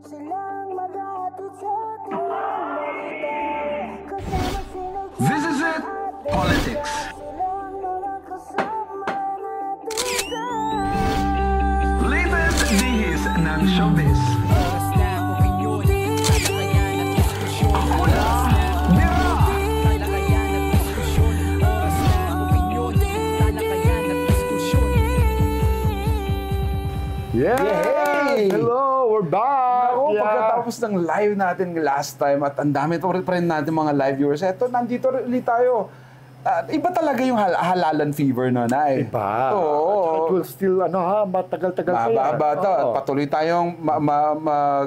This is it, politics. Latest dihis ng showbiz. Ako na, Dira! Yes! Hello! We're back! Oo, pagkatapos ng live natin last time at ang dami pa rin natin mga live viewers, eto, nandito ulit tayo. Iba talaga yung halalan fever no, Nay. Iba. Oo. It will still, matagal-tagal pa yan. Mababa. Patuloy tayong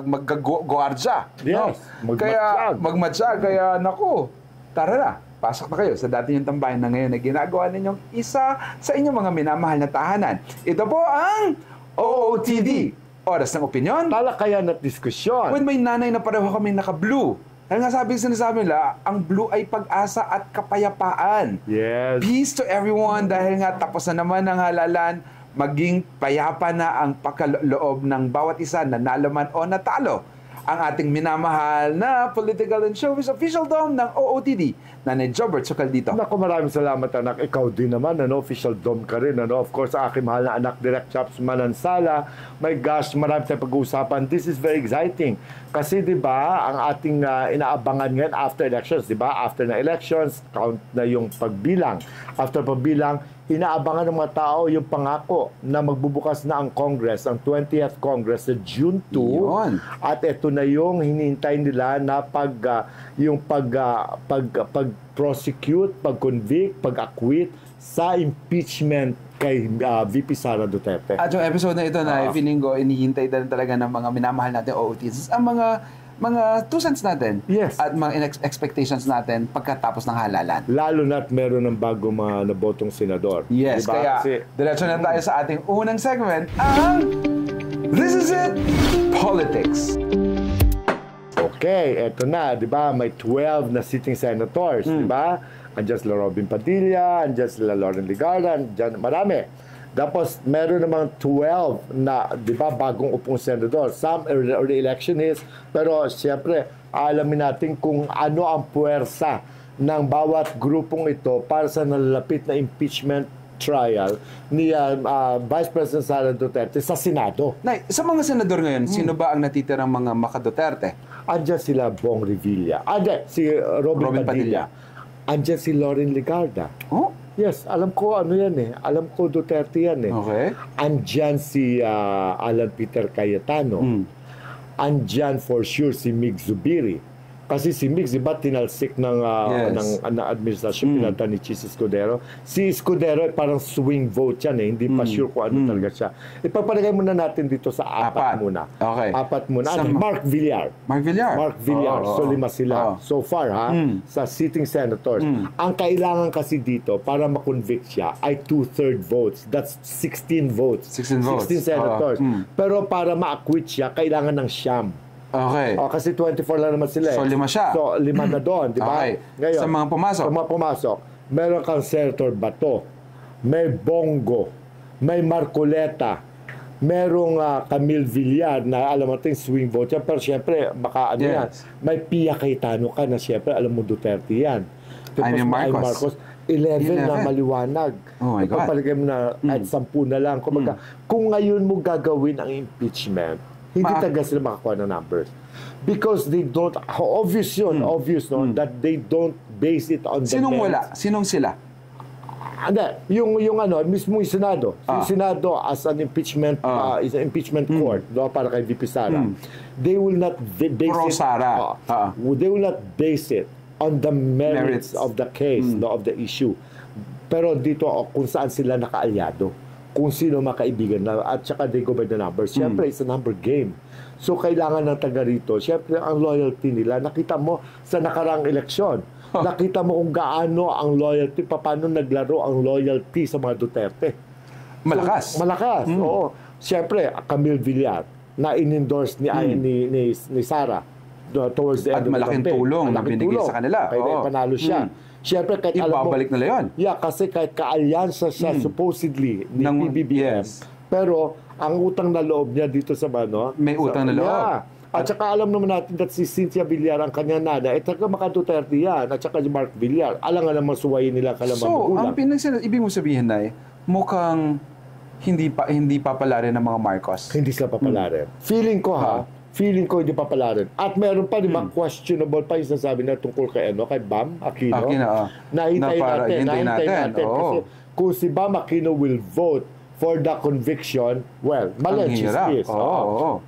mag-guardya. Yes. No? Kaya, magmatsyag. Kaya, naku, tara na. Pasok na kayo sa dati yung tambayan na ngayon na ginagawa ninyong isa sa inyong mga minamahal na tahanan. Ito po ang OOTD. Oras ng opinyon. Talakayan at diskusyon. When may nanay na pareho kami naka-blue. Dahil nga sinasabi nila, ang blue ay pag-asa at kapayapaan. Yes. Peace to everyone dahil nga tapos na naman ang halalan, maging payapa na ang pakaloob ng bawat isa na nalaman o natalo. Ang ating minamahal na Political and Showbiz Official Dome ng OOTD, Nanay Jobert Sukal dito. Naku, maraming salamat anak. Ikaw din naman, official dome ka rin. Of course, ang aking mahal na anak, Direct Chops Manansala. My gosh, marami tayong pag-uusapan. This is very exciting. Kasi di ba ang ating inaabangan ngayon after elections, di ba? After na elections, count na yung pagbilang. After pagbilang, inaabangan ng mga tao yung pangako na magbubukas na ang Congress, ang 20th Congress sa June 2. Yun. At ito na yung hinihintay nila na pag-prosecute, pag-convict, pag-acquit sa impeachment kay VP Sara Duterte. At yung episode na ito na feeling ko, inihintay din talaga ng mga minamahal natin OOTs. Ang mga 2 cents natin. Yes. At mga expectations natin pagkatapos ng halalan. Lalo na't meron ng bago mga nabotong senador. Yes, diba? kaya diretso na tayo sa ating unang segment, ang This is it, Politics. Okay, eto na, di ba? May 12 na sitting senators, di ba? Andiyan sila Robin Padilla, andiyan sila Loren Legarda, andiyan marami. Tapos, meron namang 12 na, di ba, bagong upong senador. Some re-electionist, pero siyempre, alamin natin kung ano ang puwersa ng bawat grupong ito para sa nalalapit na impeachment trial ni Vice President Sara Duterte sa Senado. Nay, sa mga senador ngayon, sino ba ang natitirang mga maka-Duterte? Andiyan sila Bong Revilla. Andiyan si Robin Padilla. Andiyan si Loren Legarda. Oh? Yes, alam ko ano yan eh. Alam ko Duterte yan eh. Okay. Andyan si Alan Peter Cayetano. Andyan for sure si Mig Zubiri. Kasi si Mig, di ba, tinalsik ng administrasyon, pinalta ni Chis Escudero. Si Escudero, parang swing vote yan eh. Hindi pa sure kung ano talaga siya. Ipapalagay muna natin dito sa apat muna. Okay. Apat muna. Mark Villar. Mark Villar? Mark Villar. So, 5 sila. So far, sa sitting senators. Ang kailangan kasi dito, para makonvict siya, ay 2/3 votes. That's 16 votes. 16 votes. 16 senators. Pero para ma-acquit siya, kailangan ng siyam. Okay. Kasi 24 lang naman sila eh. So, 5 siya. So, 5 na doon, di ba? Okay. Ngayon, sa mga pumasok? Sa mga pumasok, meron kang Senator Bato, may Bongo, may Marcoleta, merong Camille Villar na alam mo ito swing vote yan, pero siyempre, baka ano yan, may Pia Cayetano ka na siyempre, alam mo Duterte yan. Amy Marcos. 11 na maliwanag. Oh my God. Kapalagay mo na at 10 na lang. Kung ngayon mo gagawin ang impeachment, hindi talaga sila makakuha ng numbers. Because they don't, obvious no, that they don't base it on the Sinong merits. wala? Sinong sila? Yung mismo yung Senado. Yung Senado as an impeachment, is an impeachment court, no, para kay VP Sara. They will not base it, Sara. They will not base it on the merits of the case, no, of the issue. Pero dito, kung saan sila nakaalyado. Kung sino makaibigan na, at saka they go by the numbers. Siyempre, it's a number game. So, kailangan ng taga rito. Siyempre, ang loyalty nila, nakita mo sa nakaraang eleksyon. Nakita mo kung gaano ang loyalty, paano naglaro ang loyalty sa mga Duterte. Malakas. So, malakas, oo. Siyempre, Camille Villar, na in-endorse ni Sara towards the end of the malaking tulong na binigay sa kanila. Kaya panalo siya. Siyempre, kahit alam mo, ibabalik nila yun. Yeah, kasi kahit kaalyansa siya supposedly ni PBBM. Pero, ang utang na loob niya dito sa may utang na loob. Yeah. At saka alam naman natin that si Cynthia Villar, ang kanya nana, talaga maka-Duterte yan. At saka si Mark Villar. Alam nga naman suwayin nila kalamang So, ang magulang. ibig mo sabihin na mukhang hindi papalarin ng mga Marcos. Hindi sila papalarin. Feeling ko feeling ko hindi papalarin. At meron pa, di ba, questionable pa yung sasabi na tungkol kay Bam Aquino. Nahintayin natin. Kasi kung si Bam Aquino will vote for the conviction, well, mali chismis.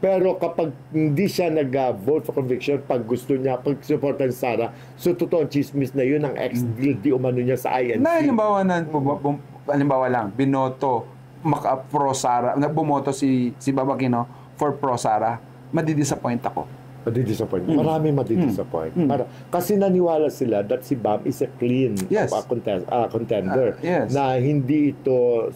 Pero kapag hindi siya nag-vote for conviction, pag gusto niya, pag supportan si Sara, so totoong chismis na yun ang ex-deal di umano niya sa INC. Na halimbawa lang, binoto pro Sara, bumoto si Bam Aquino for pro Sara, madidisappoint ako. Madidisappoint. Marami madidisappoint. Kasi naniwala sila that si Bam is a clean contender. Na hindi ito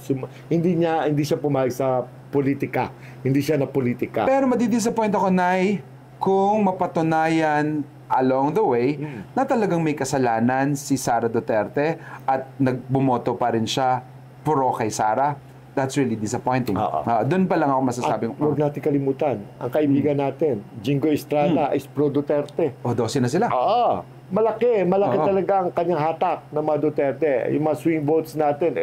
hindi siya pumayag sa politika. Hindi siya na politika. Pero madidisappoint ako, Nay, kung mapatunayan along the way na talagang may kasalanan si Sara Duterte at nagbumoto pa rin siya pro kay Sara. That's really disappointing. Doon pa lang ako masasabing. Huwag natin kalimutan, ang kaibigan natin, Jingo Estrada, is pro Duterte. 12 na sila. Malaki talaga ang kanyang hatak ng mga Duterte. Yung mga swing votes natin,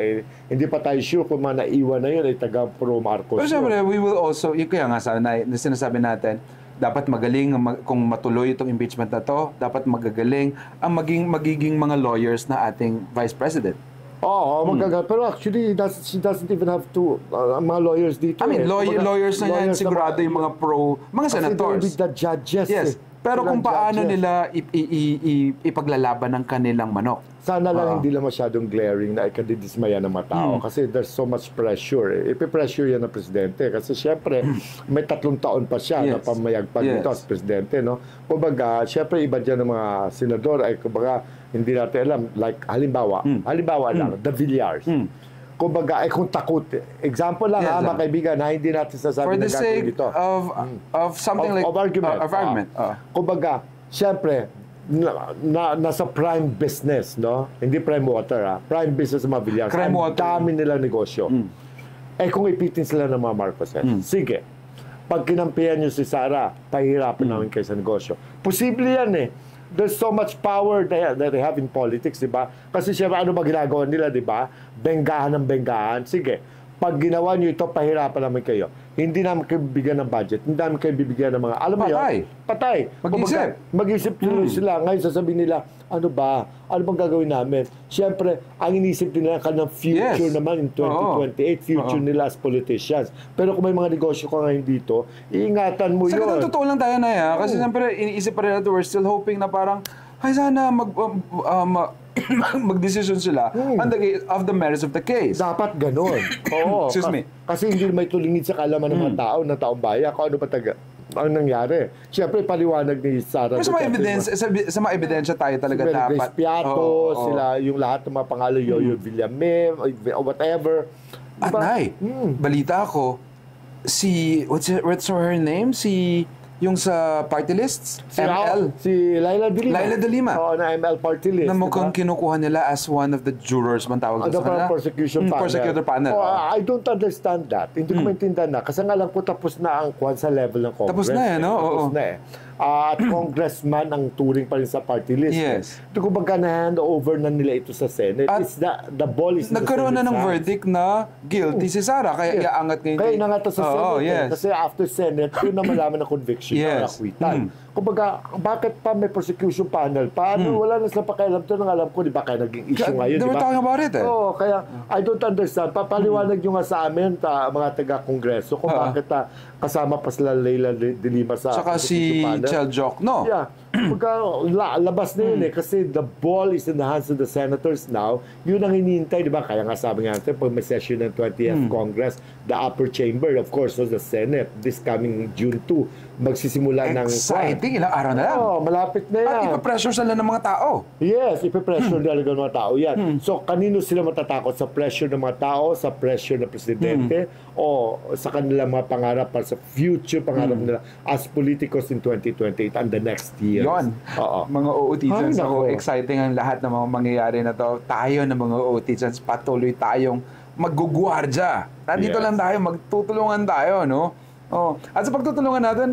hindi pa tayo sure kung naiwan na yun, ay taga pro Marcos. Pero siyempre, we will also, kaya nga sinasabi natin, dapat magaling kung matuloy itong impeachment na to, dapat magagaling ang magiging mga lawyers na ating Vice President. Magagal. Pero actually, she doesn't even have to, mga lawyers dito. I mean, lawyers na yan, sigurado yung mga mga senators. Kasi the judges. Yes. Pero kung paano nila ipaglalaban ng kanilang manok. Sana lang hindi lang masyadong glaring na ikadidismaya ng mga tao. Kasi there's so much pressure. Ipipressure yan ng presidente. Kasi syempre, may 3 taon pa siya na pamayagpag nito as presidente. No? Kumbaga, syempre, iba dyan ng mga senador ay kumbaga, hindi natin alam. Like, halimbawa lang, the Villars. Kumbaga, kung takot. Example lang mga kaibigan, na hindi natin sasabi na gagawin dito. For the sake of something like argument. Kumbaga, syempre, nasa prime business, no? Hindi prime water, prime business ng mga Villars. Ang dami nilang negosyo. Kung ipitin sila ng mga Marcoses, sige, pag kinampihan nyo si Sara, pahirapan namin kayo sa negosyo. Posible yan There's so much power that they have in politics, di ba? Kasi syempre, ano ba ginagawa nila, di ba? Benggahan ng benggahan. Sige, pag ginawa nyo ito, pahirapan namin kayo. Hindi namin kayo bibigyan ng budget. Hindi namin kayo bibigyan ng mga... Alam mo yun? Patay. Mag-isip sila. Ngayon sasabihin nila, ano bang gagawin namin? Siyempre, ang inisip nila kanilang future naman in 2028, future nila as politicians. Pero kung may mga negosyo ka ngayon dito, iingatan mo yun. Sa totoo lang tayo na kasi siyempre, iniisip pa rin natin, we're still hoping na parang, ay sana mag-decision sila of the merits of the case. Dapat ganun. Excuse me. Kasi hindi may tulingid sa kaalaman ng mga tao, ng taong bayan, kung ano ba ang nangyari. Siyempre, paliwanag ni Sara. Pero sa mga ebidensya tayo talaga si dapat. Si Piato, sila, yung lahat ng mga pangalan, Yoyo Villame, whatever. At Nay, balita ako, what's her name? Yung sa party lists, ML. Si Laila de Lima. Oo, na ML party list. Na mukhang kinukuha nila as one of the jurors man tawag sa kanila. Prosecution panel. Prosecutor panel. I don't understand that. Hindi ko maintindihan na. Kasi nga lang po tapos na ang kwan sa level ng Congress. Tapos na no? Tapos na at congressman ang turing pa rin sa party list. Yes. Ito kumbaga na-hand over na nila ito sa Senate. It's the ball is in the Senate. Nagkaroon na ng verdict na guilty si Sara. Kaya iaangat ngayon. Kaya inangat sa Senate. Kasi after Senate, yun na malaman ng conviction na nakwitan. Kumbaga, bakit pa may prosecution panel? Paano? Wala na sila pakialam. Ito nang alam ko, di ba? Kaya naging issue ngayon, di ba? They were talking about it kaya I don't understand. Papaliwanag nyo nga sa amin, mga taga-kongreso, kung bakit kasama pa sila Leila de Lima sa saka si Chel Jokno. Yeah. Labas na yun kasi the ball is in the hands of the senators now. Yun ang hinihintay, di ba? Kaya nga sabi nga natin, pag may session ng 20th Congress, the upper chamber, of course, was the Senate. This coming June 2, magsisimula ng... Exciting, ilang araw na lang. Malapit na yan. At ipapressure sila ng mga tao. Yes, ipapressure talaga ng mga tao yan. So, kanino sila matatakot? Sa pressure ng mga tao, sa pressure ng presidente, o sa kanilang mga pangarap para sa future pangarap nila as politicos in 2028 and the next year. Yon. Mga OOTians ako. Exciting ang lahat ng mga mangyayari na to. Tayo na mga OOTians, patuloy tayong magguguardya. Nandito lang tayo, magtutulungan tayo, no? At sa pagtutulungan natin,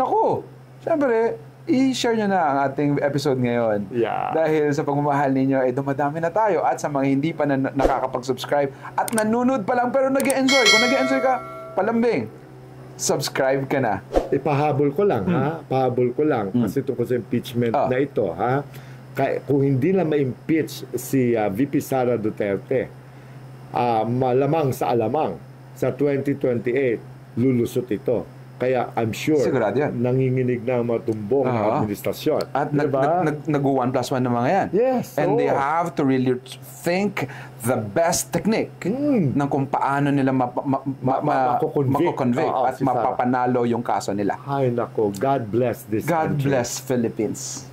Siyempre, i-share nyo na ang ating episode ngayon. Yeah. Dahil sa pagmamahal ninyo, ay dumadami na tayo. At sa mga hindi pa nakakapag-subscribe at nanonood pa lang pero nag-e-enjoy. Kung nag-e-enjoy ka, palambing, subscribe ka na. Ipahabol ko lang, ha? Pahabol ko lang. Kasi tungkol sa impeachment na ito, ha? Kung hindi na ma-impeach si VP Sara Duterte, malamang sa alamang, sa 2028, lulusot ito. Kaya I'm sure Sigurado yan. nanginginig na ang mga tumbong ng administrasyon. At Diba? nag-1+1 na mga yan. Yes, And they oo. have to really think the best technique ng kung paano nila Makukonvict. makukonvict Oo, at si Sara. mapapanalo yung kaso nila. Ay nako, God bless this God country. bless Philippines.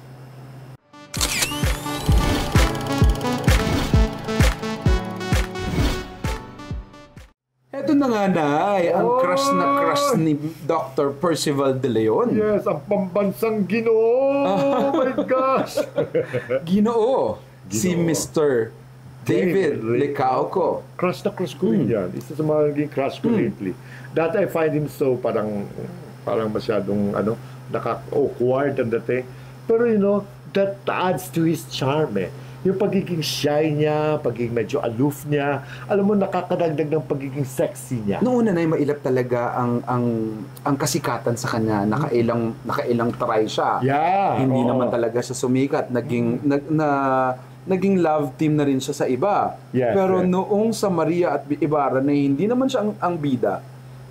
Ito na nga na, ang crush na crush ni Dr. Percival De Leon. Yes, ang pambansang Ginoo. Oh my gosh. Ginoo, si Mr. David Licauco. Crush na crush ko rin yan. Isa sa mga naging crush ko lately. That I find him so parang masyadong awkward and dating. Pero you know, that adds to his charm eh. Yung pagiging shy niya, pagiging medyo aloof niya, alam mo, nakakadagdag ng pagiging sexy niya. Noong una na mailap talaga ang kasikatan sa kanya. Nakailang try siya. Yeah. Hindi oo. naman talaga siya sumikat. Naging love team na rin siya sa iba. Yes, Pero yes. noong sa Maria at Ibarra na hindi naman siya ang bida,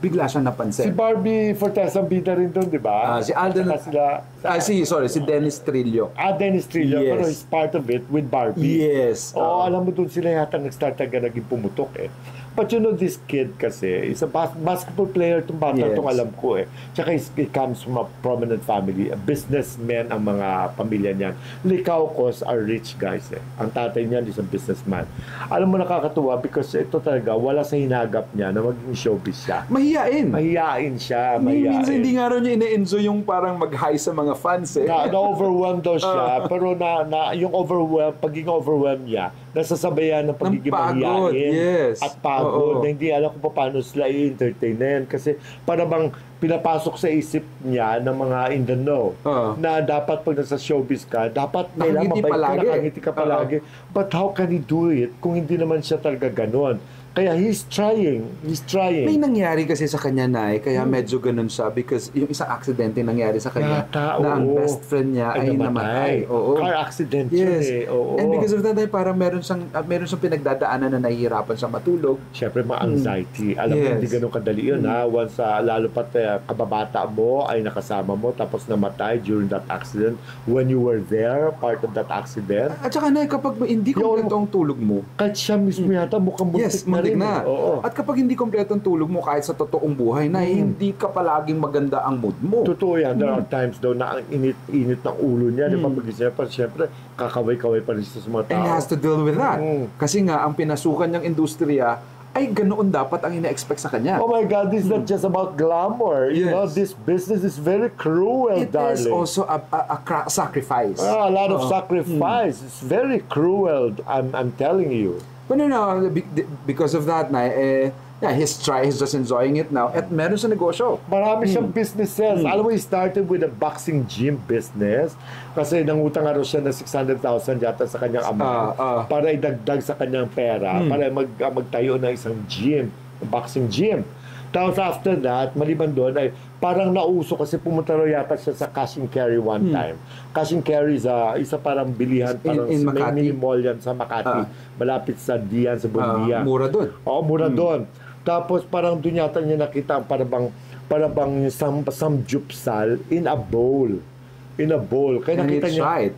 bigla siyang Si napansin. Barbie Fortesa bida rin doon, di ba? Si Alden, Saka si Dennis Trillo. Dennis Trillo, Yes. pero he's part of it with Barbie. Yes. Oo, alam mo doon sila yata nag-start talaga naging pumutok eh. But you know, this kid kasi, is a basketball player itong bata Yes. itong alam ko eh. Tsaka he comes from a prominent family, a businessman ang mga pamilya niyan. Licaucos are rich guys eh. Ang tatay niyan is a businessman. Alam mo, nakakatuwa because ito talaga, wala sa hinagap niya na maging showbiz siya. Mahiyain. Mahiyain siya, mahiyain. Minsan hindi nga raw niya ine-enjoy yung parang mag-hi sa mga fans eh. Na-overwhelmed daw siya, pero yung pagiging overwhelmed niya, nasasabayan ng pagiging pagod, mahiyain yes. at pagod Oo. na hindi alam kung paano sila i-entertain na yan. Kasi para bang pinapasok sa isip niya ng mga in the know na dapat pag nasa showbiz ka, dapat kailangan Nakangiti mabait ka, palagi. nakangiti ka palagi. But how can he do it kung hindi naman siya talaga ganon? Kaya he's trying. May nangyari kasi sa kanya na kaya medyo ganun siya because yung isang aksidente nangyari sa kanya Yata, na ang oo. best friend niya ay namatay. Oo. Car accident yun Yes. eh. Oo. And because of that, ay parang meron siyang pinagdadaanan na nahihirapan siyang matulog. Siyempre, mga anxiety. Alam mo, Yes. hindi ganun kadali yun, ha? Once, lalo pat kababata mo ay nakasama mo, tapos namatay during that accident. When you were there, part of that accident, At saka na kapag hindi kompleto ang tulog mo, kahit siya mismo yata mukhang buntik yes, na muntik rin. na. Oo. At kapag hindi kompleto ang tulog mo kahit sa totoong buhay na hindi ka palaging maganda ang mood mo. Totoo yan. There are times daw na ang init ng ulo niya. Di ba? Pagising pa, siyempre, kakaway-kaway pa rin siya sa mga tao. And he has to deal with that. Mm. Kasi nga, ang pinasukan niyang industriya ay ganoon dapat ang ina-expect sa kanya. Oh my God, this is not just about glamour. You Yes. know, this business is very cruel, It darling. is also a sacrifice. A lot of sacrifice. It's very cruel, I'm telling you. But no, because of that, he's just enjoying it now. At meron sa negosyo. Marami siyang businesses. Alam mo, he started with a boxing gym business kasi nangutang nga raw siya ng 600,000 yata sa kanyang ama para idagdag sa kanyang pera para magtayo ng isang gym, boxing gym. Tapos after that, maliban doon ay parang nauso kasi pumunta raw yata siya sa cash and carry one time. Cash and carry is isa parang bilihan, parang in may Makati? mini mall yan sa Makati. Malapit sa Dian, sa Bundia. Mura doon. Oo, mura doon. Tapos parang doon yata niya nakita ang para bang samgyupsal in a bowl. In a bowl. Kaya And nakita it's niya, right.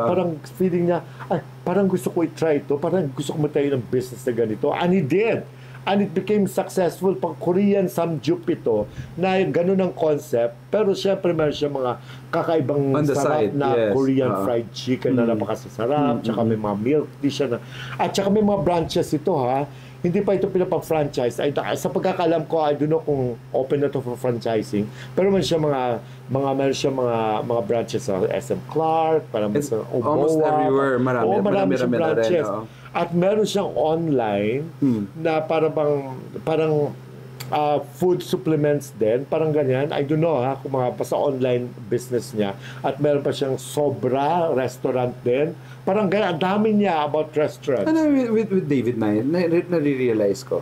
parang feeling niya, ay, parang gusto ko i-try ito. Parang gusto ko magtayo ng business na ganito. And he did. And it became successful. Pang Korean samgyup ito na ganun ang concept. Pero syempre meron siya mga kakaibang On the sarap side, na yes. Korean fried chicken na napakasasarap. Tsaka may mga milk dish na. At tsaka may mga branches ito ha. Hindi pa ito pinapang-franchise. Sa pagkakalam ko, I don't know kung open na to for franchising. Pero meron siya mga branches sa SM Clark, parang It's sa Oboa. almost everywhere. Marami siyang na rin, branches. oo. At meron siyang online na parang food supplements din, parang ganyan. I don't know kung mga pa sa online business niya. At meron pa siyang Sobra restaurant din. Parang ganyan, ang dami niya about restaurant. Ano, with David na yun, nare-realize ko,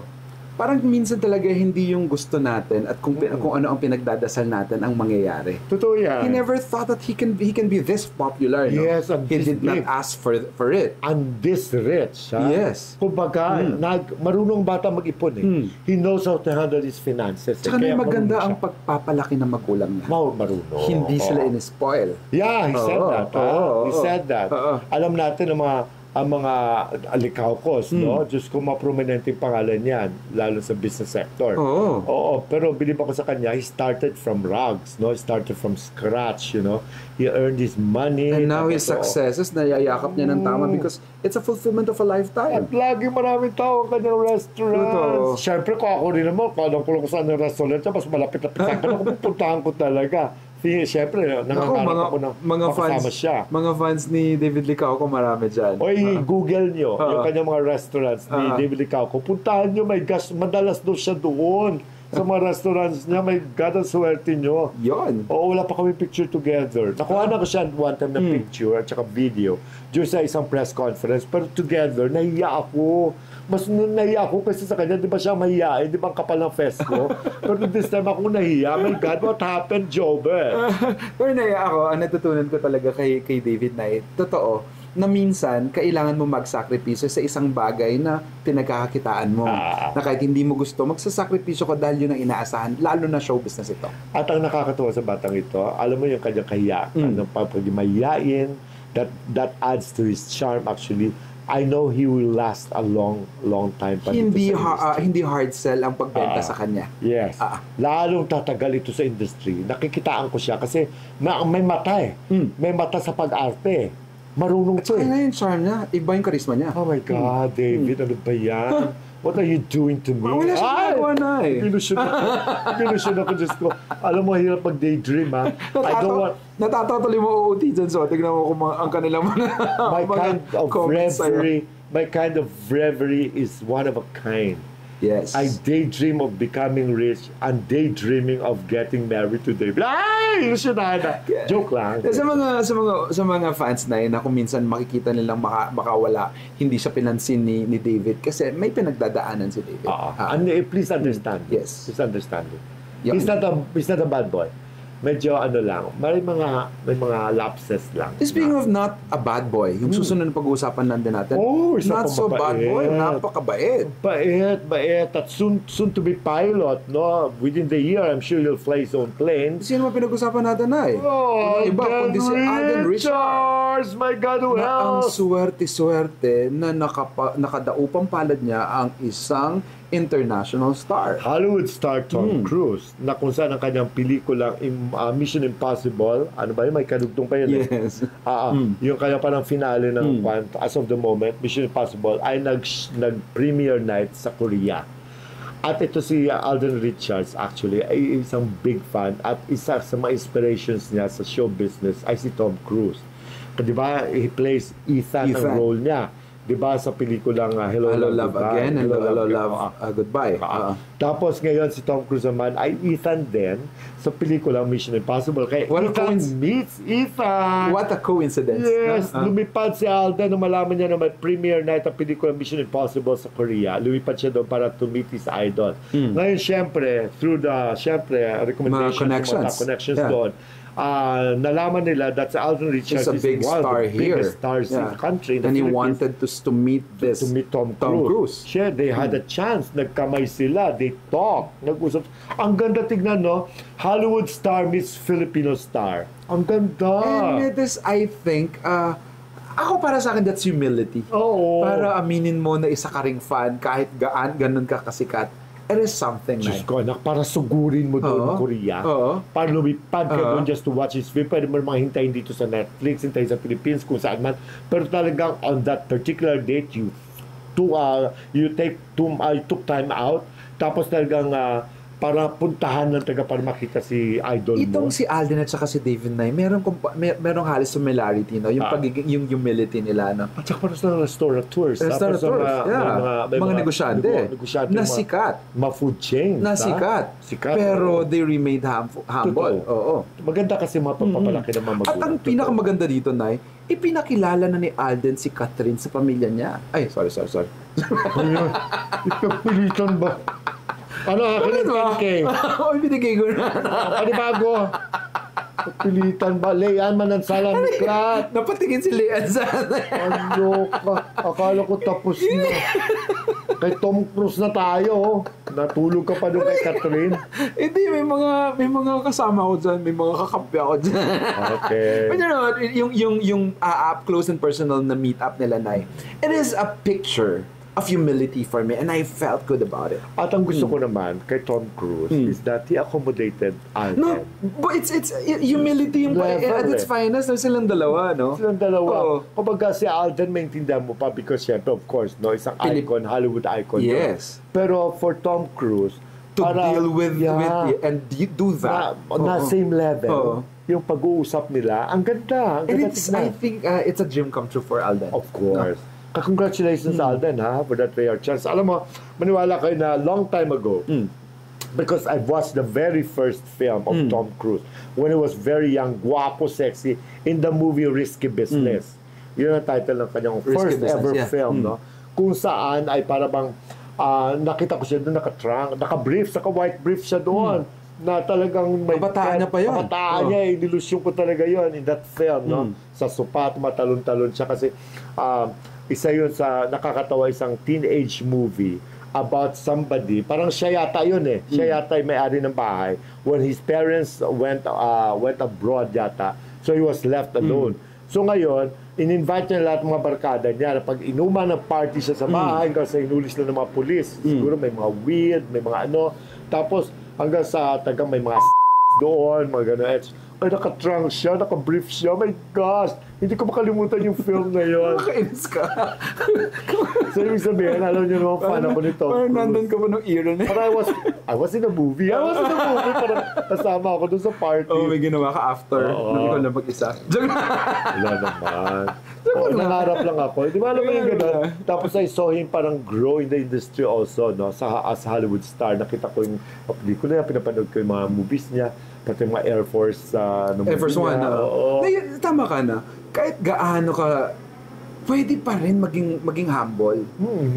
parang minsan talaga hindi yung gusto natin at kung ano ang pinagdadasal natin ang mangyayari. Totoo yan. He never thought that he can be this popular. No? Yes, and he this did not big. ask for it. And this rich, ha? Yes. Kumbaga, marunong bata mag-ipon eh. He knows how to handle his finances. Tsaka Kaya maganda marunong ang siya. pagpapalaki ng magulang niya. Marunong. Hindi sila Oo. in-spoil. Yeah, he said Oo, that. oo, He oo. said that. Oo. Alam natin ang mga alikawkos, no? Diyos ko, maprominente yung pangalan yan, lalo sa business sector. Oo. Oo, pero bilib ako sa kanya, he started from rags, no? He started from scratch, you know? He earned his money. And now his tapos, successes, nayayakap niya ng tama because it's a fulfillment of a lifetime. At lagi maraming tao ang kanyang restaurant. Totoo. Siyempre, kung ako rin naman, kung ko saan yung restaurant, mas malapit-lapit sa akin, ako pupuntahan ko talaga. Siyempre, nangangarap ako ng makasama siya. Mga fans ni David Licauco, marami dyan. Oy, Google nyo yung kanyang mga restaurants ni Ah. David Licauco. Puntahan nyo, my gosh, madalas daw siya doon. Sa mga restaurants niya, my God, ang swerte nyo. Yon. Oo, wala pa kami picture together. Nakuha na ko siya one time na picture at saka video during sa isang press conference. Pero together, nahiya ako. Mas nahiya ako kasi sa kanya, di ba siya mahiyain? Di ba ang kapal ng fest ko? Pero this time ako nahiya. My God, what happened, Jobert? Pero naiya ako, ang natutunan ko talaga kay David Knight, totoo, na minsan, kailangan mo magsakripisyo sa isang bagay na pinagkakakitaan mo. Na kahit hindi mo gusto, magsasakripisyo ka dahil yun ang inaasahan, lalo na show business ito. At ang nakakatuwa sa batang ito, alam mo yung kanyang kahiyaan, ng pagmayain, that adds to his charm actually. I know he will last a long time pa dito Hindi sa industry. hindi hard sell ang pagbenta sa kanya. Yes. Lalong tatagal ito sa industry. Nakikitaan ko siya kasi may mata eh. May mata sa pag-arte. Marunong to Kaya eh. na yung charm niya, iba yung charisma niya. Oh my God, David, ano ba yan? What are you doing to me? Wala siyang ginagawa na eh. Pilusyon ako. Pilusyon ako, Diyos ko. Alam mo, hirap mag-daydream ha. I don't want... Natatawa mo uuti dyan, so tignan mo kung ang kanilang mga My mga kind of comments sa'yo. reverie is one of a kind. Yes. I daydream of becoming rich and daydreaming of getting married to David. Ay! Ilusyonada na. Joke lang. Sa mga fans na yun, na kung minsan makikita nilang makawala, hindi siya pinansin ni David kasi may pinagdadaanan si David. And please understand. Yes. Please understand it. Yeah. He's not a bad boy. Medyo ano lang, may mga lapses lang. Speaking of not a bad boy, yung susunod na pag-uusapan natin isa not pang so bad mabait. boy, napakabait. Bait. At soon to be pilot, no? Within the year, I'm sure he'll fly his own plane. Sino ba pinag-usapan natin na eh? Walang iba kundi si Alden Richards. My God, who Na ang else? swerte-swerte na nakadaupang palad niya ang isang international star. Hollywood star Tom Cruise, na kung saan ang kanyang pelikulang Mission Impossible, ano ba yun? May kadugtong pa yun. Yes. Yung kanya parang finale ng as of the moment, Mission Impossible, ay nag-premiere night sa Korea. At ito si Alden Richards actually ay isang big fan at isa sa mga inspirations niya sa show business ay si Tom Cruise. Di ba? He plays Ethan. ang role niya. Di ba sa pelikulang Hello, Love Goodbye? Again and Hello, Love Goodbye. Tapos ngayon si Tom Cruise naman ay Ethan din sa pelikulang Mission Impossible. Kaya What a Ethan meets Ethan. What a coincidence. Yes, lumipad si Alden nung malaman niya na may premiere night ang pelikulang Mission Impossible sa Korea. Lumipad siya doon para to meet his idol. Ngayon, syempre, through the recommendations, Mga connections Yeah. doon, nalaman nila that si Alden Richards He's a big is one star of the here. biggest stars in the country. And he wanted to meet this to meet Tom Tom Cruise. Cruise. Sure, they had a chance. Nagkamay sila. They talk. Nag-usap. Ang ganda tignan, no? Hollywood star meets Filipino star. Ang ganda. And it is, I think, ako para sa akin, that's humility. Oo. Para aminin mo na isa ka ring fan, kahit ganun ka kasikat, it is something Diyos like. ko, anak, para sugurin mo doon Oo. ng Korea. Oo. Para lumipad ka Oo. doon just to watch his film. Pwede mo mga hintayin dito sa Netflix, hintayin sa Philippines, kung saan man. Pero talagang on that particular date, you took time out. Tapos talagang para puntahan ng taga para makita si idol mo. Itong si Alden at saka si David Nye, merong halos similarity, no? Yung pagiging, yung humility nila, no? At saka parang sa restaurateurs. Restaurateurs, mga negosyante na sikat. Mga food chains. Na sikat. Pero they remained humble. Oo. Maganda kasi mapapalaki ng mga magulang. At ang pinakamaganda dito, Nay, ipinakilala na ni Alden si Catherine sa pamilya niya. Ay, sorry. Ayun. Ipapilitan ba? Ano akin yung 10K? Oo, binigay ko na. Panibago. Pilitan ba? Layan man ang salang klat. Napatingin si Leanne sa Ano ka? Akala ko tapos na. Kay Tom Cruise na tayo. Natulog ka pa doon kay Catherine. Hindi, may mga kasama ko dyan. May mga kakampi ako dyan. Okay. But you know, yung up close and personal na meet up nila, Nay, it is a picture of humility for me, and I felt good about it. At ang gusto ko naman kay Tom Cruise is that he accommodated Alden. No, but it's humility yung Level, at its finest. No, silang dalawa, no? Silang dalawa. Oo. Kumbaga si Alden, maintindihan mo pa because syempre, of course, no, isang icon, Hollywood icon. Yes. No? Pero for Tom Cruise, To deal with and do that. Na same level. Oo. Yung pag-uusap nila, ang ganda. Ang And ganda I tignan. think it's a dream come true for Alden. Of course. Congratulations Alden for that rare chance. Alam mo, maniwala kayo na long time ago, because I've watched the very first film of Tom Cruise when he was very young, guwapo, sexy, in the movie Risky Business. Yun ang title ng kanyang Risky first Business, ever yeah. film, no? Kung saan ay para bang nakita ko siya doon naka-brief, naka-white brief siya doon. Na talagang may Kabataan niya pa yun. Kabataan niya, nilusyon ko talaga yun in that film, no? Sa supat, matalon-talon siya kasi isa yun sa nakakatawa isang teenage movie about somebody. Parang siya yata yun eh. Siya yata yung may-ari ng bahay. When his parents went abroad yata, so he was left alone. So ngayon, in-invite niya lahat ng mga barkada niya. Pag inuman ng party siya sa bahay, hanggang sa inulis na ng mga pulis. Siguro may mga weed, may mga ano. Tapos hanggang sa tagang may mga doon, mga gano'n. Ay, naka-trunk siya, naka-brief siya. My gosh! Hindi ko makalimutan yung film na yun. Nakainis ka. So, ibig sabihin, alam niyo naman, fan ako nito. Parang nandun ka pa nung era na. Parang I was in a movie. Parang kasama ako dun sa party. Oh, may ginawa ka after. Hindi ko lang mag-isa. Wala naman. Nangarap lang ako. Di ba alam mo yung gano'n? Tapos I saw him parang grow in the industry also, no? As Hollywood star. Nakita ko yung pelikula niya, pinapanood ko yung mga movies niya, pati yung mga Air Force Air Force One. Tama ka na. Kahit gaano ka, pwede pa rin maging humble.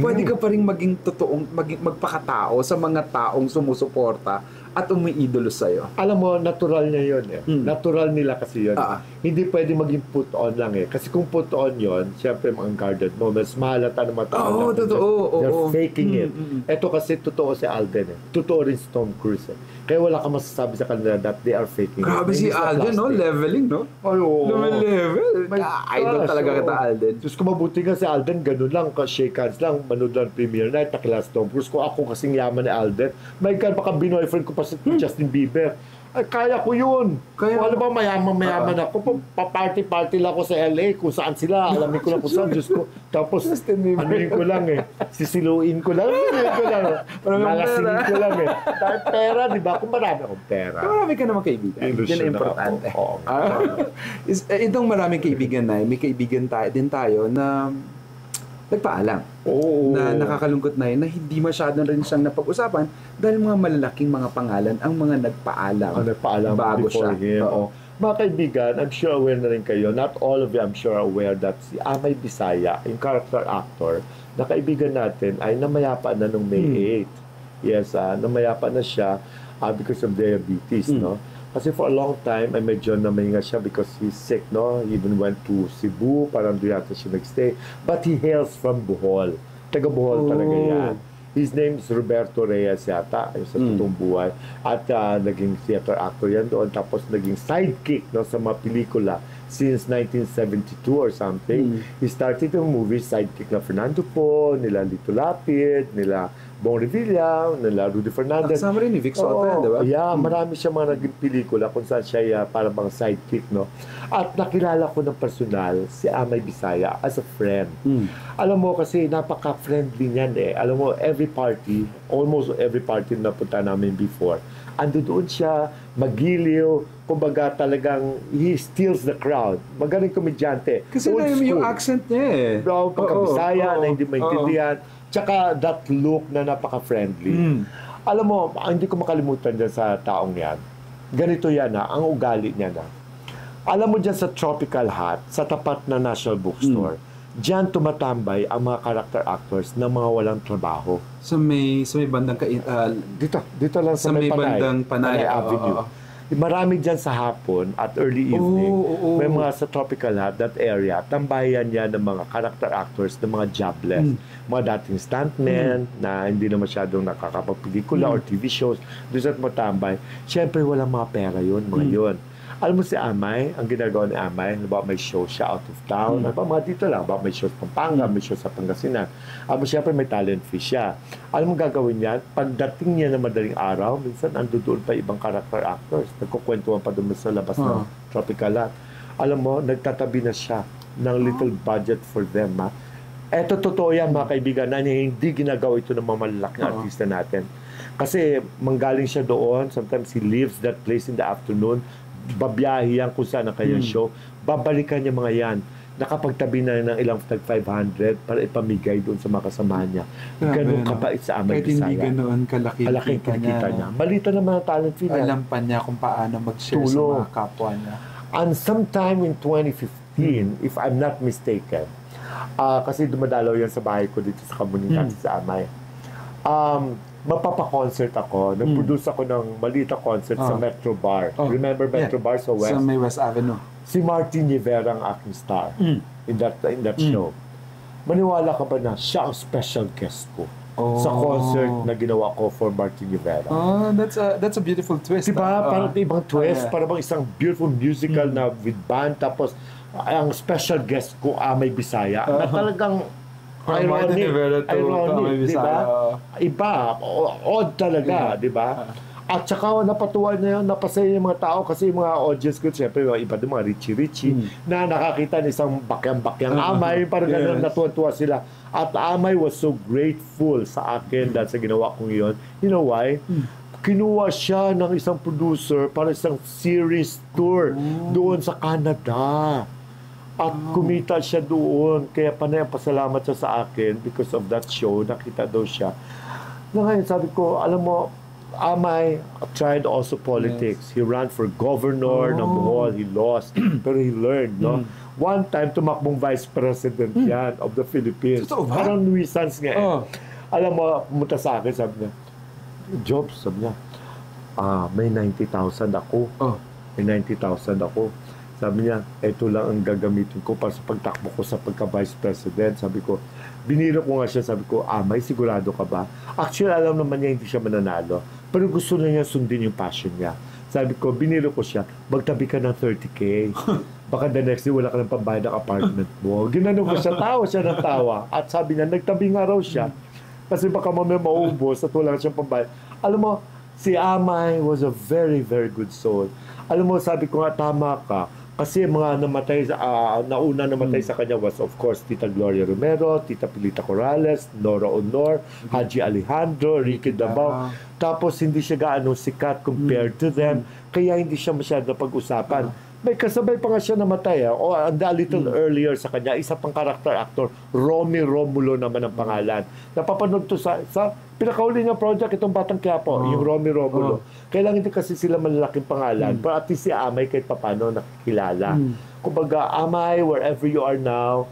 Pwede ka pa rin maging totoong, magpakatao sa mga taong sumusuporta at umiidolo sa'yo. Alam mo, natural niya yun eh. Natural nila kasi yun. Hindi pwede maging put on lang eh. Kasi kung put on yun, syempre mga guarded mo, mas mahalata ng mga tao. Oo, totoo. They're faking it. Ito kasi totoo si Alden eh. Totoo rin si Tom Cruise eh. Kaya wala ka masasabi sa kanila that they are faking Grabe it. si Alden, no? Leveling, no? Ay, oo. Level. Idol talaga oo. kita, Alden. Diyos ko, mabuti nga si Alden, ganun lang, shake hands lang, manood lang premiere night, nakilas Tom Cruise. Kung ako kasing yaman ni Alden, my God, baka binoyfriend ko pa si Justin Bieber. Ay, kaya ko yun. Kung ano ba, mayaman ako. Pa-party-party lang ako sa LA, kung saan sila. Alamin ko lang kung saan. Diyos ko. Tapos, anuin ko lang eh. Sisiluin ko lang. Malasingin ko lang eh. Dahil pera, di ba? Kung marami akong pera. Marami ka naman kaibigan. Ilusyon Yan ang importante. ako. Oo. Itong maraming kaibigan na, may kaibigan din tayo na nagpaalam. Oo. Na nakakalungkot na yun, na hindi masyadong rin siyang napag-usapan dahil mga malalaking mga pangalan ang mga nagpaalam. Nagpaalam bago before siya. him. Oo. Mga kaibigan, I'm sure aware na rin kayo, not all of you I'm sure are aware that si Amay Bisaya, yung character actor, na kaibigan natin ay namayapa na nung May 8. Yes, namayapa na siya because of diabetes, no? Kasi for a long time, ay medyo namahinga siya because he's sick, no? He even went to Cebu, parang doon yata siya nagstay. But he hails from Bohol. Taga Bohol talaga yan. His name is Roberto Reyes yata, sa totoong buhay. At naging theater actor yan doon. Tapos naging sidekick, no, sa mga pelikula since 1972 or something. He started yung movie sidekick na Fernando Po, nila Lito Lapid, nila Bong Revilla, nila Rudy Fernandez. Kasama rin ni Vic Sota, Oo, di ba? Yeah, marami siya mga naging pelikula kung saan siya parang bang sidekick, no? At nakilala ko ng personal si Amay Bisaya as a friend. Alam mo kasi napaka-friendly niyan eh. Alam mo, almost every party na punta namin before, ando doon siya, magiliw, kumbaga talagang he steals the crowd. Magaling komedyante. Kasi Old na yung school. accent niya eh. Bro, pagka-Bisaya Oo, na hindi maintindihan. Tsaka that look na napaka-friendly. Alam mo, hindi ko makalimutan dyan sa taong yan. Ganito yan ang ugali niya na. Alam mo dyan sa Tropical Hut, sa tapat na National Bookstore, dyan tumatambay ang mga character actors na mga walang trabaho. Sa may bandang Dito lang sa Sa may Panay, bandang Panay, Avenue. oo. Marami dyan sa hapon at early evening. Oo. May mga sa Tropical Hut, that area, tambayan yan ng mga character actors, ng mga jobless. Mga dating stuntmen na hindi na masyadong nakakapagpelikula or TV shows. Doon sa matambay. Siyempre, walang mga pera yun, mga yun. Alam mo si Amay, ang ginagawa ni Amay, halimbawa may show siya out of town, halimbawa mga dito lang, halimbawa may show sa Pampanga, may show sa Pangasinan. Alam mo, siyempre may talent fee siya. Alam mo gagawin niya, pagdating niya na madaling araw, minsan ando doon pa ibang character actors, nagkukwentuhan pa doon sa labas ng Tropical Lot. Alam mo, nagtatabi na siya ng little budget for them. Eto, totoo yan mga kaibigan, na hindi ginagawa ito ng mga malalaking artista natin. Kasi manggaling siya doon, sometimes he leaves that place in the afternoon, babiyahe yan kung saan ang kanyang show, babalikan niya mga yan. Nakapagtabi na ng ilang tag 500 para ipamigay doon sa mga kasamahan niya. Ganun kapait sa Amay Kahit hindi Bisaya. ganoon kalaki Malaking kinikita niya. Balita naman ang talent fee niya. Alam pa niya kung paano mag-share sa Tulong. mga kapwa niya. And sometime in 2015, if I'm not mistaken, kasi dumadalaw yan sa bahay ko dito sa komunidad sa Amay, mapapa-concert ako. Nag-produce ako ng malita concert sa Metro Bar. Remember Metro Bar sa West? Sa may West Avenue. Si Martin Rivera ang aking star in that show. Maniwala ka ba na siya ang special guest ko sa concert na ginawa ko for Martin Rivera? Oh, that's a beautiful twist. Diba? Parang ibang twist. yeah. Parang bang isang beautiful musical na with band. Tapos, ang special guest ko, Amay Bisaya, na talagang From Martin Rivera to Amay di ba? Bisaya. Iba, odd talaga, di ba? At saka napatuwa na yun, napasaya yung mga tao kasi yung mga audience ko, siyempre, yung iba doon, mga Richie, na nakakita ng isang bakyang-bakyang Amay, parang ganun, natuwa-tuwa sila. At Amay was so grateful sa akin dahil sa ginawa kong yun. You know why? Kinuha siya ng isang producer para isang series tour doon sa Canada. At kumita siya doon. Kaya panay ang pasalamat siya sa akin because of that show. Nakita daw siya. Na ngayon, sabi ko, alam mo, Amay tried also politics. He ran for governor ng Bohol. He lost. Pero he learned, no? One time, tumakbong vice president yan of the Philippines. Totoo ba? Parang nuisance nga eh. Alam mo, pumunta sa akin, sabi niya, Jobs, sabi niya, may 90,000 ako. May 90,000 ako. Sabi niya, ito lang ang gagamitin ko para sa pagtakbo ko sa pagka-vice president. Sabi ko, biniro ko nga siya, sabi ko, may sigurado ka ba? Actually, alam naman niya hindi siya mananalo. Pero gusto na niya sundin yung passion niya. Sabi ko, biniro ko siya, magtabi ka ng 30K. Baka the next day, wala ka ng pambayad ng apartment mo. Ginanong ko siya, tawa siya ng tawa. At sabi niya, nagtabi nga raw siya. Kasi baka mamaya maubos at wala siyang pambayad. Alam mo, si Amay was a very, very good soul. Alam mo, sabi ko nga, tama ka. Kasi mga namatay, nauna namatay sa kanya was of course Tita Gloria Romero, Tita Pilita Corrales, Nora Honor, Haji Alejandro, Ricky Dabao. Tapos hindi siya gaano sikat compared to them, kaya hindi siya masyado pag-usapan. May kasabay pa nga siya namatay. O a little earlier sa kanya, isa pang character actor, Romy Romulo naman ang pangalan. Napapanood to sa pinakauli ng project, itong Batang Quiapo, yung Romy Romulo. Kailangan hindi kasi sila malalaking pangalan, pero at least si Amay kahit papano nakikilala. Kumbaga, Amay, wherever you are now,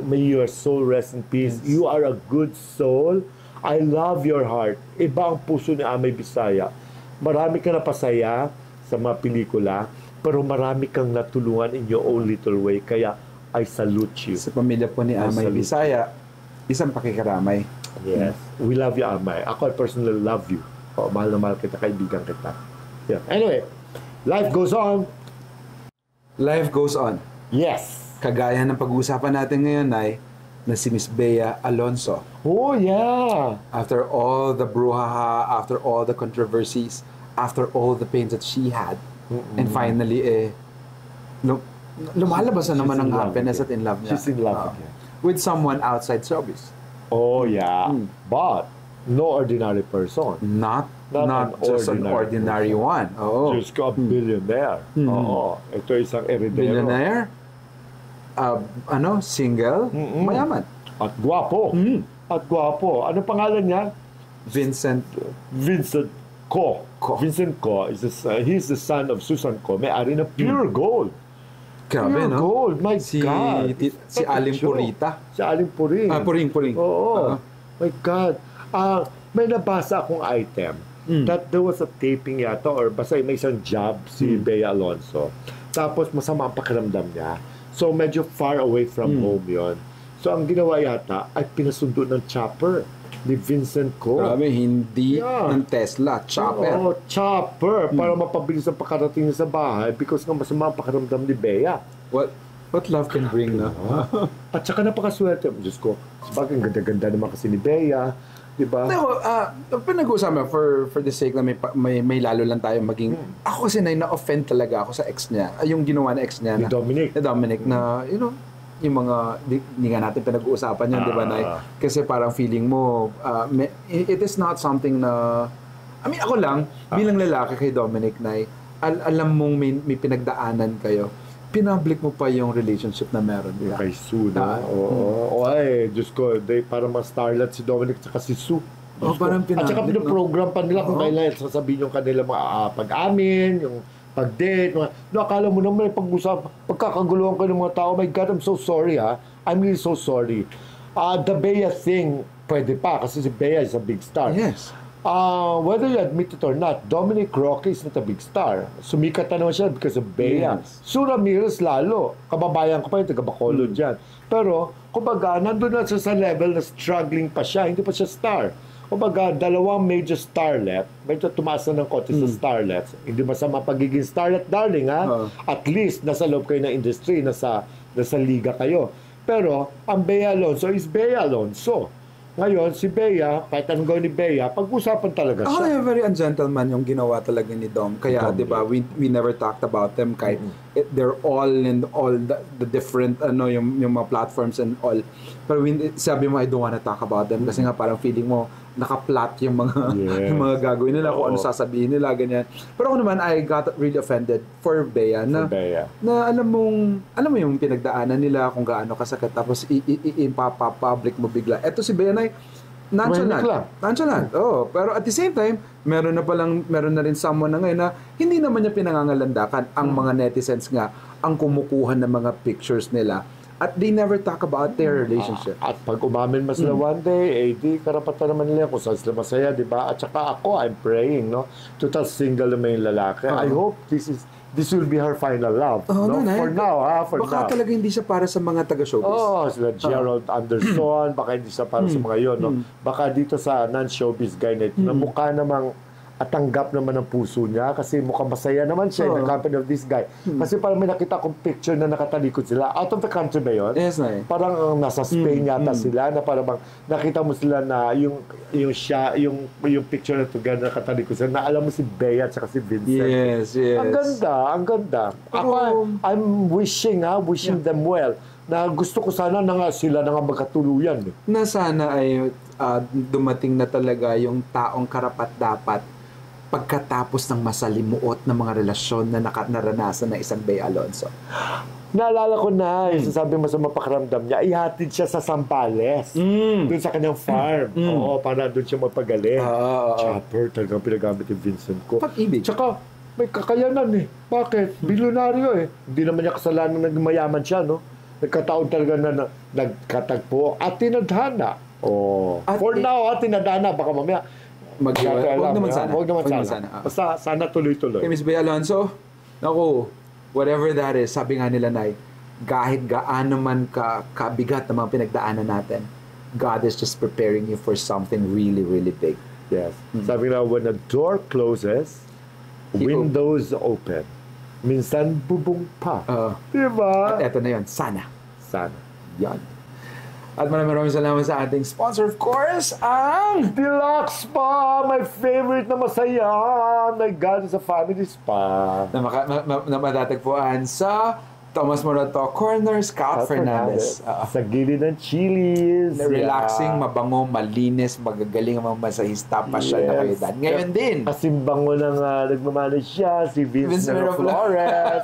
may your soul rest in peace. You are a good soul. I love your heart. Iba ang puso ni Amay Bisaya. Marami ka napasaya sa mga pelikula, pero marami kang natulungan in your own little way. Kaya, I salute you. Sa pamilya po ni Amay Bisaya, isang pakikiramay. Yes. We love you, Amay. Ako, I personally love you. Mahal na mahal kita, kaibigan kita. Yeah. Anyway, life goes on. Life goes on. Yes. Kagaya ng pag-uusapan natin ngayon, Nay, na si Miss Bea Alonso. Oh, yeah. After all the brouhaha, after all the controversies, after all the pains that she had, and finally, lumalabas na naman She's ang in love happiness again. at in love niya. She's in love Ah, again. with someone outside showbiz. Oh, yeah. But, no ordinary person. Not Not an just an ordinary one. Oo. Diyos ko, a billionaire. Oo. Ito isang heredero. Billionaire, single, mayaman. At gwapo. At gwapo. Ano pangalan niya? Vincent Vincent Ko. Vincent Ko. He's the son of Susan Ko. May-ari ng Pure Gold. Grabe, Pure no? Gold. My Si, God. si Aling Purita. Si Aling Puring. Puring. Oo. My God. May nabasa akong item that there was a taping yata or basta may isang job si Bea Alonso. Tapos masama ang pakiramdam niya. So medyo far away from home yon. So ang ginawa yata ay pinasundo ng chopper ni Vincent Ko. Grabe, hindi Yeah. ng Tesla, chopper. Oo, chopper. Para mapabilis ang pakarating niya sa bahay because nga masama ang pakiramdam ni Bea. What love can bring, no? At saka napakaswerte. Diyos ko, sabagay ang ganda-ganda naman kasi ni Bea. Diba? No, pinag-uusapan for the sake na may lalo lang tayo maging... Ako kasi na-offend talaga ako sa ex niya. Yung ginawa na ex niya. Ni Dominic. Ni Dominic na, yung mga... Hindi nga natin pinag-uusapan yan, di ba, Nay? Kasi parang feeling mo, it is not something na... I mean, ako lang, bilang lalaki kay Dominic, Nay, alam mong may pinagdaanan kayo. Pinpublic mo pa yung relationship na meron. Yung kay Sue, no? Oo. Ay, Diyos ko, parang mga starlet si Dominic at si Sue. Oh, parang At saka pinabilic, pinoprogram pa nila kung kailan sasabihin yung kanila mga pag-amin, yung pag-date. Akala mo naman pagkakaguluhan ko ng mga tao, my God, I'm so sorry, ha? I'm really so sorry. The Bea thing, pwede pa, kasi si Bea is a big star. Yes. Whether you admit it or not, Dominic Roque is not a big star. Sumikat na naman siya because of Bea. Yes. Sue Ramirez lalo. Kababayan ko pa yun, taga-Bacolod dyan. Pero, kumbaga, nandun na siya sa level na struggling pa siya. Hindi pa siya star. Kumbaga, dalawang major starlet, medyo tumaas na ng konti sa starlets. Hindi masama pagiging starlet, darling, ha? At least, nasa loob kayo ng industry, nasa liga kayo. Pero, ang Bea Alonso is Bea Alonso. Ngayon, si Bea, kahit anong gawin ni Bea, pag-usapan talaga Ako siya. very ungentleman yung ginawa talaga ni Dom. Kaya, di ba, we never talked about them kahit they're all in all the different, yung mga platforms and all. Pero sabi mo, I don't wanna talk about them kasi nga parang feeling mo, naka-plot yung mga, Yes. yung mga gagawin nila, kung ano Oo. sasabihin nila, ganyan. Pero ako naman, I got really offended for Bea na, For Bea. na alam mo yung pinagdaanan nila kung gaano kasakit tapos ipapublic mo bigla. Eto si Bea na nonchalant. Tahimik lang. Nonchalant. Oh, pero at the same time, meron na rin someone na ngayon na hindi naman niya pinangangalandakan ang mga netizens nga ang kumukuha ng mga pictures nila at they never talk about their relationship. At pag umamin mas sila one day, di karapatan naman nila kung saan sila masaya, di ba? At saka ako, I'm praying, no? Total single naman yung lalaki. I hope this will be her final love. No? For now, ha? For Baka now. talaga hindi siya para sa mga taga-showbiz. Oh, sila Gerald Anderson, baka hindi siya para sa mga yon, no? Baka dito sa non-showbiz guy na ito, na mukha namang at tanggap naman ng puso niya kasi mukhang masaya naman siya in the company of this guy. Kasi parang may nakita akong picture na nakatalikod sila. Out of the country ba yun? Yes, na eh. Parang nasa Spain yata sila na parang bang nakita mo sila na yung picture na together nakatalikod sila na alam mo si Bea at saka si Vincent. Yes. Ang ganda. Ako, I'm wishing them well na gusto ko sana na nga sila na nga magkatuluyan. Na sana ay dumating na talaga yung taong karapat-dapat pagkatapos ng masalimuot ng mga relasyon na naranasan ng isang Bea Alonso. Naalala ko na, yung sabi mo sa mapakaramdam niya, ihatid siya sa Sampales. Doon sa kanyang farm. Oo, para doon siya magpagaling. Chopper, talagang pinagamit yung Vincent ko. Pag-ibig. Tsaka, may kakayanan eh. Bakit? Bilyonaryo eh. Hindi naman niya kasalanan naging mayaman siya, no? Nagkataon talaga na nagkatagpo at tinadhana. For now, tinadhana. Baka mamaya, Huwag naman sana. Huwag naman sana. Basta sana tuloy-tuloy. Kay Miss Bea Alonso, naku, whatever that is, sabi nga nila, Nay, kahit gaano man kabigat na mga pinagdaanan natin, God is just preparing you for something really, really big. Yes. Sabi nga, when a door closes, windows open. Minsan bubong pa. Diba? At eto na yun, sana. Sana. Yan. At maraming salamat sa ating sponsor, of course, ang Deluxe Spa, my favorite na masaya. My God, it's a family spa. na matatagpuan sa Tomas Morato Corner, Scout Fernandez. Sa gilid ng Chili's. Relaxing, mabango, malinis, magagaling ang mga masahista, pasyal na kayo dyan. Ngayon din. Kasimbango ng nagmamanage siya, si Vince Miro Flores.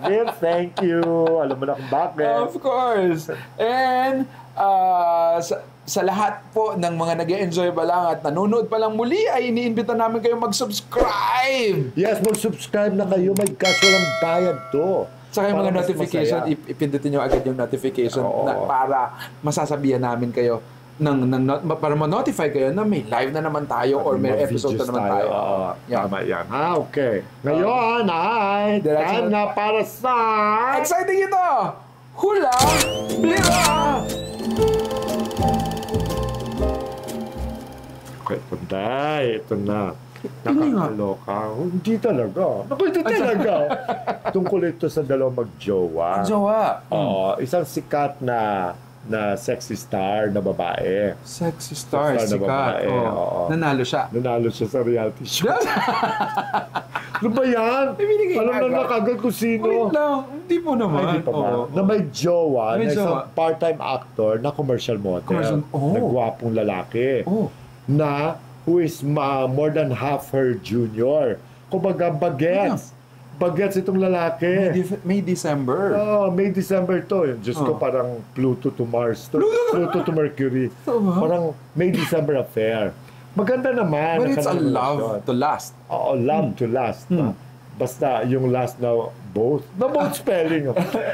Vince, thank you. Alam mo na kung bakit. Of course. And sa lahat po ng mga nag-enjoy pa lang at nanonood pa lang muli, ay iniimbita namin kayo mag-subscribe. Yes, mag-subscribe na kayo. My gosh, walang bayad to. Saka yung Para mga mas notification, masaya. ipindutin nyo agad yung notification Oo. na para masasabihan namin kayo para ma-notify kayo na may live na naman tayo or may Mga episode na videos naman tayo. Oo, Yeah. tama yan. Okay. Ngayon, ay, Direction- time na para sa... Exciting ito! Hula! Bira! Okay, punday. Ito na. Hindi nga. Nakakaloka. Hindi talaga. Naku, hindi talaga. Tungkol ito sa dalawang magjowa. Jowa. Oo, isang sikat na sexy star na babae. Sexy star, Star na sikat. babae, Oo. oo. Nanalo siya. Nanalo siya sa reality show. Ano ba yan? May binigay Alam nga na ba? nakagad kung sino. Wait lang, hindi po naman. Ay, hindi pa ba? Oo. Na may jowa, May na isang jowa. part-time actor na commercial model. Na gwapong lalaki. Oh. Na who is more than half her junior. Kumbaga, bagets. Bagets itong lalaki. May December. Oh, May December to. Diyos ko, parang Pluto to Mars to. Pluto to Mercury. Parang May December affair. Maganda naman. But it's a Nakalaman love yun. to last. Oo, love to last. Basta yung last na both. Na both spelling.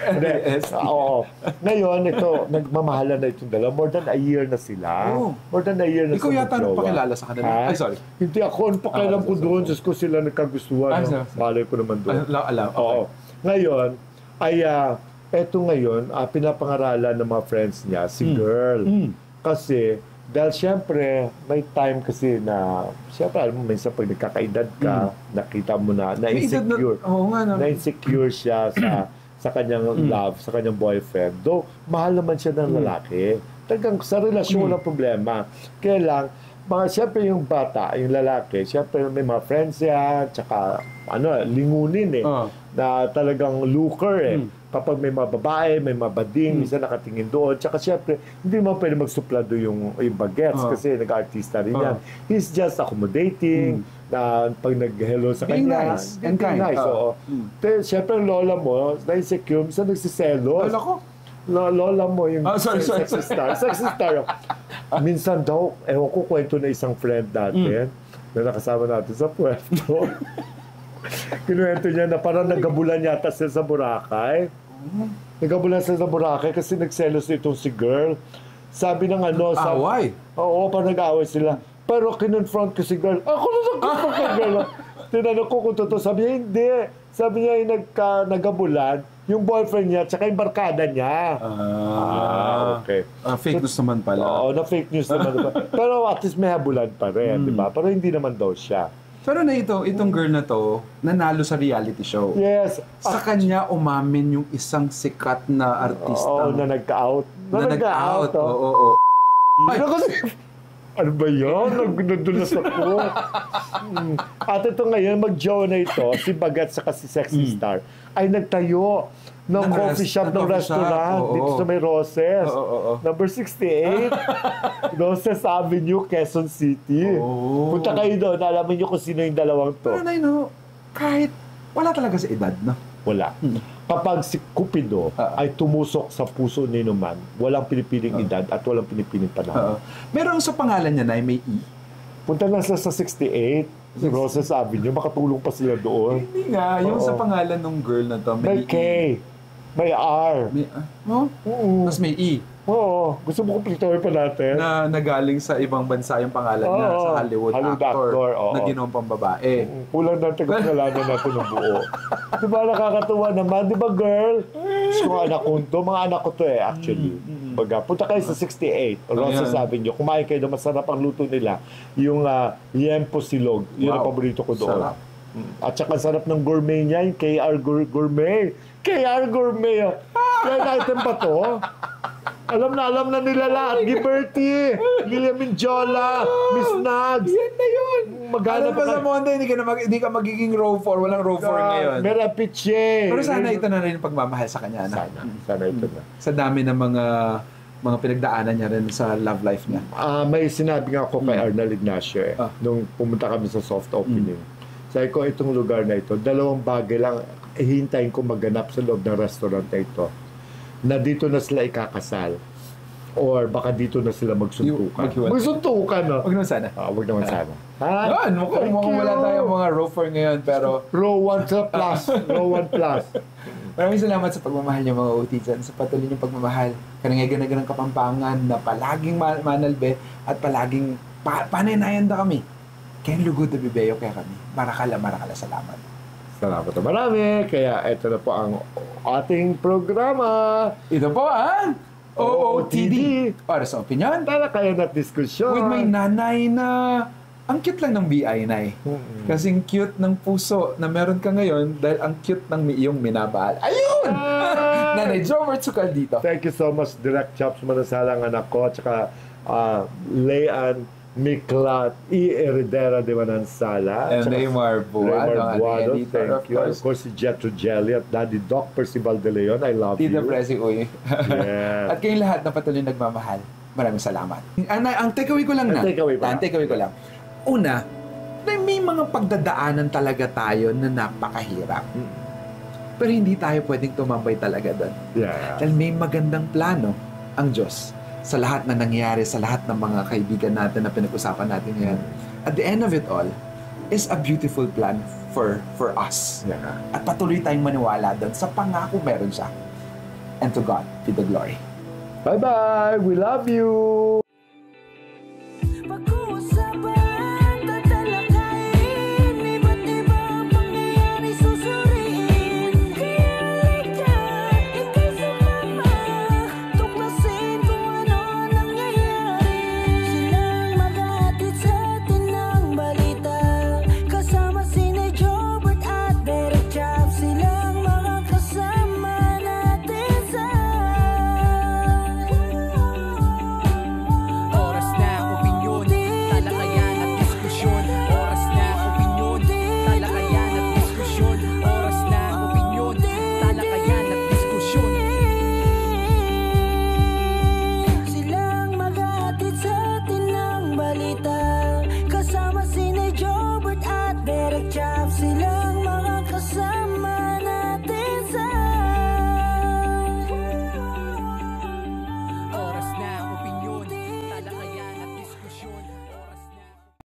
Hindi. Oo. Ngayon, ito, nagmamahalan na itong dalawa. More than a year na sila. Oh. More than a year na Ikaw yata magjowa. nagpakilala sa kanila. Ha? Ay, sorry. Hindi ako. Ang pakialam ko doon. Diyos ko sila nagkagustuhan. Ay, no? sorry. Malay ko naman doon. Alam. Oo. Ngayon, ay, eto ngayon, pinapangaralan ng mga friends niya, si girl. Kasi, dahil siyempre, may time kasi na, siyempre, alam mo, minsan pag nagkakaedad ka, nakita mo na, na-insecure. Oo nga. Na-insecure siya sa kanyang love, sa kanyang boyfriend. Though, mahal naman siya ng lalaki. Talagang sa relasyon walang problema. Kaya lang, siyempre yung bata, yung lalaki, siyempre may mga friends yan, tsaka, lingunin na talagang looker Kapag may mga babae, may mga bading, minsan nakatingin doon. Tsaka siyempre, hindi mo pwede magsuplado yung bagets kasi nag-artista rin yan. He's just accommodating, na pag nag-hello sa Being kanya. nice and kind. Nice, oo. Pero siyempre, lola mo, na-insecure, minsan nagsiselos. Lola ko? Lola mo yung Sorry. sexy star. Sexy star. Minsan daw, ewan ko kwento na isang friend natin na nakasama natin sa Puerto. Kinuwento niya na parang nagabulan yata siya sa Boracay. Nagabulan siya sa Boracay kasi nagselos itong si girl. Sabi ng Away? Oo, parang nag-away sila. Pero kinonfront ko si girl. Ako na nag-confront kay girl. Tinanong ko kung totoo. Sabi niya, hindi. Sabi niya yung nagabulan, yung boyfriend niya, tsaka yung barkada niya. Okay. Fake news naman pala. Oo, na fake news naman. Pero at least may habulan pa rin, di ba? Pero hindi naman daw siya. Pero na itong girl na to, nanalo sa reality show. Yes. Sa kanya umamin yung isang sikat na artista. Oo, na nag-out. Na nag-out. oh. Oo. Ay, Ano ba yun? Nadulas ako. At ito ngayon, mag-jowa na ito, si Bagat sa si Sexy Star, ay nagtayo ng coffee shop, ng restaurant dito sa may Roses. Number 68. Roses Avenue, Quezon City. Punta kayo doon, alamin nyo kung sino yung dalawang to. Pero kahit wala talaga sa edad, no? Wala. Kapag si Cupido ay tumusok sa puso ni Numan, walang pinipiling edad at walang pinipiling panahon. Meron sa pangalan niya na may E. Punta na sila sa 68, Roses Avenue, makatulong pa sila doon. Hindi nga, yung sa pangalan ng girl na to, May may K, may R. May, Tapos may E. Oo, gusto mo kumpletuhin pa natin? Na nagaling sa ibang bansa yung pangalan niya sa Hollywood actor oo. na ginawang pambabae. Kulang na tagapangalanan natin ng buo. Di ba nakakatuwa naman? Di ba girl? So, mga anak ko to actually. Baga, punta kayo sa 68, Roses Avenue. Kumain kayo na masarap ang luto nila. Yung Liempo Silog. Yun ang paborito ko doon. Sarap. At saka sarap ng gourmet niya, yung KR Gourmet. KR Gourmet. Yan item pa to. Alam na nila lahat. Gilberty, Lilia Minjola, Miss Nags. Yan na yun. Maghanap Alam pa sa ka- Monday, hindi ka magiging row 4. Walang row 4 ngayon. Mera Piche. Pero sana ito na rin yung pagmamahal sa kanya. Anak. Sana ito na. Sa dami ng mga pinagdaanan niya rin sa love life niya. May sinabi nga ako kay Arnel Ignacio nung pumunta kami sa soft opening. Sabi ko, itong lugar na ito, 2 bagay lang hintayin ko maganap sa loob ng restaurant na ito. Na dito na sila ikakasal. Or baka dito na sila magsuntukan. Maghiwalay. Magsuntukan, no? Huwag naman sana. Wag naman sana. Yan, mukhang wala tayong mga row 4 ngayon, pero Row 1 plus. Row 1 plus. maraming salamat sa pagmamahal niyo mga Utitsan, sa patuloy niyong pagmamahal. Kanangay-ganagan ng Kapampangan na palaging manalbe at palaging panaynayan na kami. Kaya lugod na bibeyo kaya kami. Marakala, salamat. Salamat na marami. Kaya ito na po ang ating programa. Ito po ang OOTD. Para sa opinion, Tala kayo na diskusyon. with my nanay na ang cute lang ng BI, Nay. Kasing cute ng puso na meron ka ngayon dahil ang cute ng iyong minabahal. Ayun! Nanay Jomar Tsukal dito. Thank you so much, Direct Chops Manasalang anak ko, at saka Leanne Miklat E. Heredera de Manansala. And Neymar Buado, ang Buado, ating editor, thank of you. course. Of course, si Jetro Jelly at Daddy Doc Percival de Leon. I love Tita you. Presi Uy. Yeah. At kayong lahat na patuloy nagmamahal, maraming salamat. Ang takeaway ko lang na. Ang takeaway pa. Ang takeaway ko lang. Una, may mga pagdadaanan talaga tayo na napakahirap. Pero hindi tayo pwedeng tumambay talaga doon. Yeah. Dahil may magandang plano ang Diyos sa lahat na nangyayari, sa lahat ng mga kaibigan natin na pinag-usapan natin ngayon. At the end of it all is a beautiful plan for us. Yeah. At patuloy tayong maniwala doon sa pangako meron siya. And to God be the glory. Bye-bye. We love you.